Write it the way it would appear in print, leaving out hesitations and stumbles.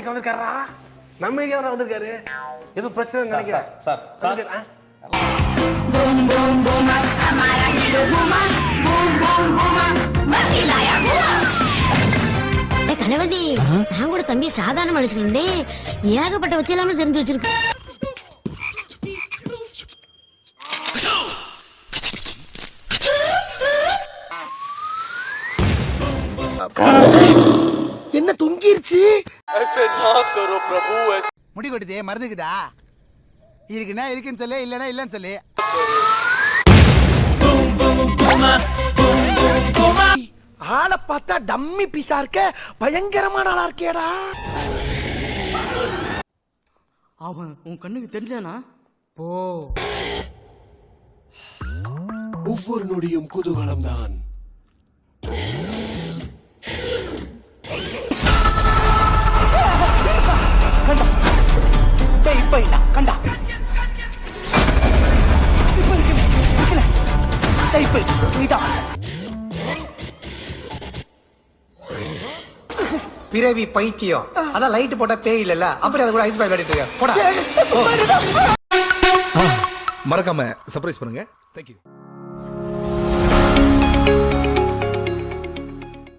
அடிக்க வந்திருக்காரா? நம்ம ஏரியா வந்திருக்காரு. எதுவும் பிரச்சனை நினைக்கிறேன். சார் கணவதி, நான் கூட தம்பி சாதாரண அடிச்சுக்கிட்டேன். ஏகப்பட்ட வச்சு இல்லாம தெரிஞ்சு வச்சிருக்கு. என்ன தொங்கிருச்சு? முடிவெடுதே மறந்துக்குதா? இருக்குன்னா இருக்குன்னு சொல்லு, இல்லன்னா இல்லன்னு சொல்லு. ஆளை பார்த்தா டம்மி பீஸா இருக்க, பயங்கரமான ஆளா இருக்கேடா. அவன் உன் கண்ணுக்கு தெரிஞ்சானா? போ. ஒவ்வொரு நொடியும் குதூகலம் தான். கண்டா பிறவி பைத்தியம். அதான் லைட் போட்டா பேய் இல்ல, அப்புறம் அது கூட ஐஸ் பாய் விளையாடிட்டு இருக்க. போடா. மறக்காம சர்ப்ரைஸ் பண்ணுங்க. தேங்க்யூ.